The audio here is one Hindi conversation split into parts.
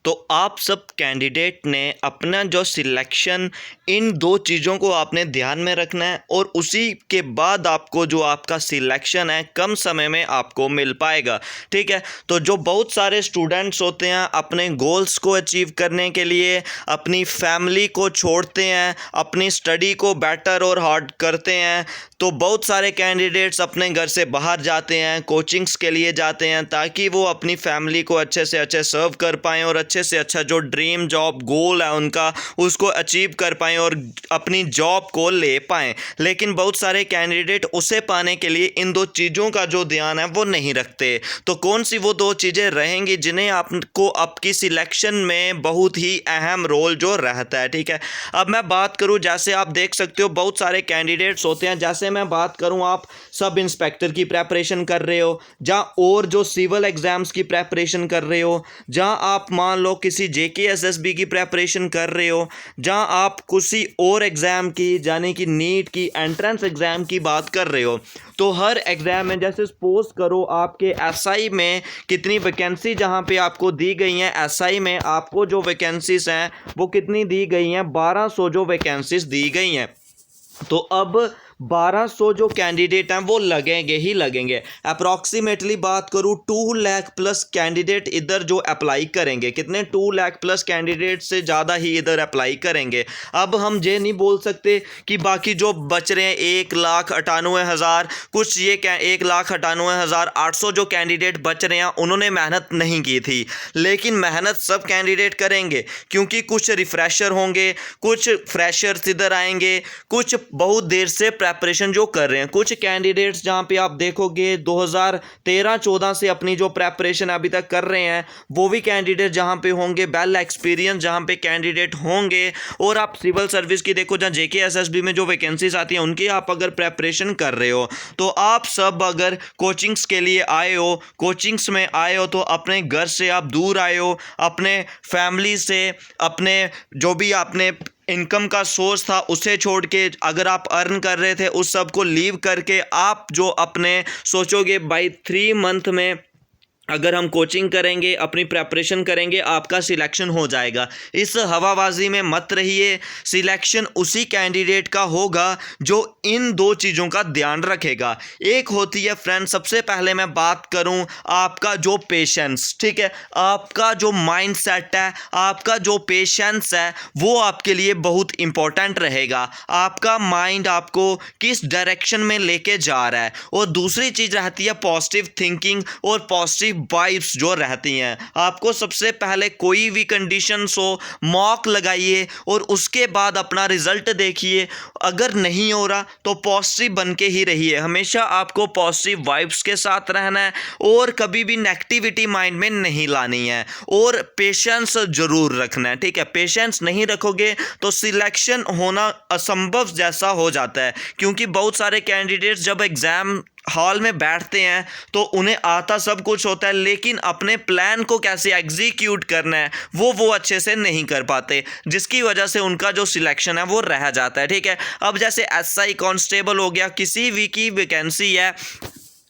तो आप सब कैंडिडेट ने अपना जो सिलेक्शन, इन दो चीज़ों को आपने ध्यान में रखना है और उसी के बाद आपको जो आपका सिलेक्शन है कम समय में आपको मिल पाएगा। ठीक है, तो जो बहुत सारे स्टूडेंट्स होते हैं अपने गोल्स को अचीव करने के लिए अपनी फैमिली को छोड़ते हैं, अपनी स्टडी को बेटर और हार्ड करते हैं। तो बहुत सारे कैंडिडेट्स अपने घर से बाहर जाते हैं, कोचिंग्स के लिए जाते हैं ताकि वो अपनी फैमिली को अच्छे से अच्छे सर्व कर पाएँ और अच्छे से अच्छा जो ड्रीम जॉब गोल है उनका उसको अचीव कर पाएँ और अपनी जॉब को ले पाएँ। लेकिन बहुत सारे कैंडिडेट उसे पाने के लिए इन दो चीज़ों का जो ध्यान है वो नहीं रखते। तो कौन सी वो दो चीज़ें रहेंगी जिन्हें आपको आपकी सिलेक्शन में बहुत ही अहम रोल जो रहता है। ठीक है, अब मैं बात करूं, जैसे आप देख सकते हो बहुत सारे कैंडिडेट्स होते हैं। जैसे मैं बात करूं, आप सब इंस्पेक्टर की प्रेपरेशन कर रहे हो, जहाँ और जो सिविल एग्ज़ाम्स की प्रेपरेशन कर रहे हो, जहाँ आप मान लो किसी JKSSB की प्रेपरेशन कर रहे हो, जहाँ आप किसी और एग्ज़ाम की यानी कि नीट की एंट्रेंस एग्ज़ाम की बात कर रहे हो। तो हर एग्ज़ाम में जैसे सपोज करो आपके SI में कितनी वैकेंसी जहाँ पे आपको दी गई हैं, SI में आपको जो वैकेंसीज हैं वो कितनी दी गई हैं, 1200 जो वैकेंसीज दी गई हैं। तो अब 1200 जो कैंडिडेट हैं वो लगेंगे ही लगेंगे। अप्रॉक्सीमेटली बात करूँ 2 लाख प्लस कैंडिडेट इधर जो अप्लाई करेंगे। कितने? 2 लाख प्लस कैंडिडेट से ज़्यादा ही इधर अप्लाई करेंगे। अब हम ये नहीं बोल सकते कि बाकी जो बच रहे हैं 1,98,000 कुछ, ये 1,98,800 जो कैंडिडेट बच रहे हैं उन्होंने मेहनत नहीं की थी। लेकिन मेहनत सब कैंडिडेट करेंगे क्योंकि कुछ रिफ्रेशर होंगे, कुछ फ्रेशर्स इधर आएंगे, कुछ बहुत देर से प्रेपरेशन जो कर रहे हैं। कुछ कैंडिडेट्स जहां पे आप देखोगे 2013-14 से अपनी जो प्रेपरेशन अभी तक कर रहे हैं वो भी कैंडिडेट जहां पे होंगे, वेल एक्सपीरियंस जहां पे कैंडिडेट होंगे। और आप सिविल सर्विस की देखो, जहां JKSSB में जो वैकेंसीज आती हैं उनकी आप अगर प्रेपरेशन कर रहे हो, तो आप सब अगर कोचिंग्स के लिए आए हो, कोचिंग्स में आए हो, तो अपने घर से आप दूर आए हो, अपने फैमिली से, अपने जो भी आपने इनकम का सोर्स था उसे छोड़ के, अगर आप अर्न कर रहे थे उस सब को लीव करके आप जो अपने सोचोगे बाई 3 मंथ में अगर हम कोचिंग करेंगे, अपनी प्रेपरेशन करेंगे, आपका सिलेक्शन हो जाएगा। इस हवाबाजी में मत रहिए। सिलेक्शन उसी कैंडिडेट का होगा जो इन दो चीज़ों का ध्यान रखेगा। एक होती है फ्रेंड, सबसे पहले मैं बात करूं आपका जो पेशेंस। ठीक है, आपका जो माइंड सेट है, आपका जो पेशेंस है वो आपके लिए बहुत इंपॉर्टेंट रहेगा। आपका माइंड आपको किस डायरेक्शन में लेके जा रहा है। और दूसरी चीज़ रहती है पॉजिटिव थिंकिंग और पॉजिटिव वाइब्स जो रहती हैं। आपको सबसे पहले कोई भी कंडीशंस हो, मॉक लगाइए और उसके बाद अपना रिजल्ट देखिए। अगर नहीं हो रहा तो पॉजिटिव बन के ही रहिए। हमेशा आपको पॉजिटिव वाइब्स के साथ रहना है और कभी भी नेगेटिविटी माइंड में नहीं लानी है और पेशेंस जरूर रखना है। ठीक है, पेशेंस नहीं रखोगे तो सिलेक्शन होना असंभव जैसा हो जाता है। क्योंकि बहुत सारे कैंडिडेट्स जब एग्जाम हॉल में बैठते हैं तो उन्हें आता सब कुछ होता है, लेकिन अपने प्लान को कैसे एग्जीक्यूट करना है वो अच्छे से नहीं कर पाते, जिसकी वजह से उनका जो सिलेक्शन है वो रह जाता है। ठीक है, अब जैसे SI कांस्टेबल हो गया, किसी भी की वैकेंसी है,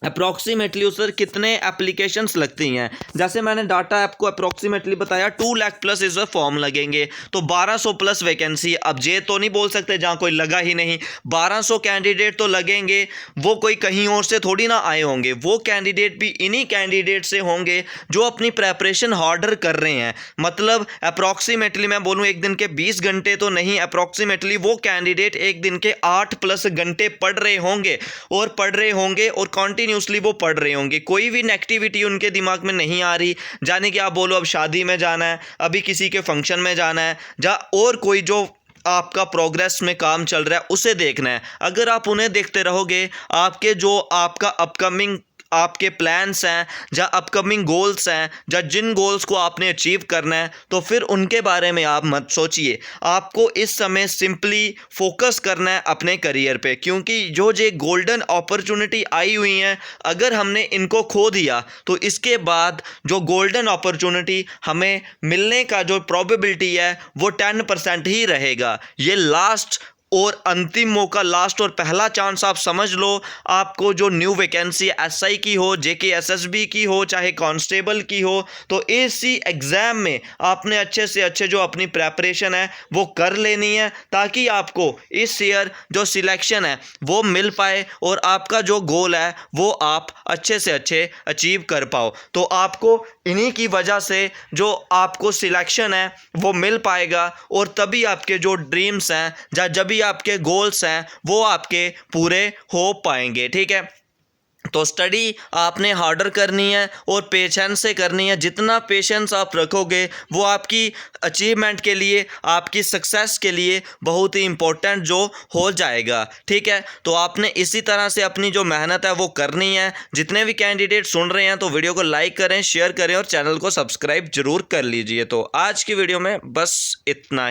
अप्रॉक्सीमेटली उस पर कितने एप्लीकेशंस लगती हैं। जैसे मैंने डाटा आपको अप्रॉक्सीमेटली बताया 2 लाख प्लस इस पर फॉर्म लगेंगे, तो 1200 प्लस वैकेंसी। अब ये तो नहीं बोल सकते जहाँ कोई लगा ही नहीं, 1200 कैंडिडेट तो लगेंगे। वो कोई कहीं और से थोड़ी ना आए होंगे, वो कैंडिडेट भी इन्हीं कैंडिडेट से होंगे जो अपनी प्रेपरेशन हार्डर कर रहे हैं। मतलब अप्रॉक्सीमेटली मैं बोलूँ एक दिन के 20 घंटे तो नहीं, अप्रॉक्सीमेटली वो कैंडिडेट एक दिन के 8 प्लस घंटे पढ़ रहे होंगे और कंटिन्यू वो पढ़ रहे होंगे। कोई भी नेगेटिविटी उनके दिमाग में नहीं आ रही। जाने कि आप बोलो अब शादी में जाना है, अभी किसी के फंक्शन में जाना है, और कोई जो आपका प्रोग्रेस में काम चल रहा है उसे देखना है। अगर आप उन्हें देखते रहोगे, आपके जो आपका अपकमिंग आपके प्लान्स हैं, या अपकमिंग गोल्स हैं, या जिन गोल्स को आपने अचीव करना है, तो फिर उनके बारे में आप मत सोचिए। आपको इस समय सिंपली फोकस करना है अपने करियर पे, क्योंकि जो गोल्डन अपॉर्चुनिटी आई हुई हैं, अगर हमने इनको खो दिया तो इसके बाद जो गोल्डन अपॉर्चुनिटी हमें मिलने का जो प्रोबेबिलिटी है वो 10% ही रहेगा। ये लास्ट और अंतिम मौका, लास्ट और पहला चांस आप समझ लो। आपको जो न्यू वैकेंसी एसआई की हो, जेके एसएसबी की हो, चाहे कांस्टेबल की हो, तो इसी एग्ज़ाम में आपने अच्छे से अच्छे जो अपनी प्रेपरेशन है वो कर लेनी है, ताकि आपको इस ईयर जो सिलेक्शन है वो मिल पाए और आपका जो गोल है वो आप अच्छे से अच्छे अचीव कर पाओ। तो आपको इन्हीं की वजह से जो आपको सिलेक्शन है वो मिल पाएगा, और तभी आपके जो ड्रीम्स हैं या जब भी आपके गोल्स हैं वो आपके पूरे हो पाएंगे। ठीक है, तो स्टडी आपने हार्डर करनी है और पेशेंस से करनी है। जितना पेशेंस आप रखोगे वो आपकी अचीवमेंट के लिए, आपकी सक्सेस के लिए बहुत ही इम्पोर्टेंट जो हो जाएगा। ठीक है, तो आपने इसी तरह से अपनी जो मेहनत है वो करनी है। जितने भी कैंडिडेट सुन रहे हैं तो वीडियो को लाइक करें, शेयर करें और चैनल को सब्सक्राइब जरूर कर लीजिए। तो आज की वीडियो में बस इतना।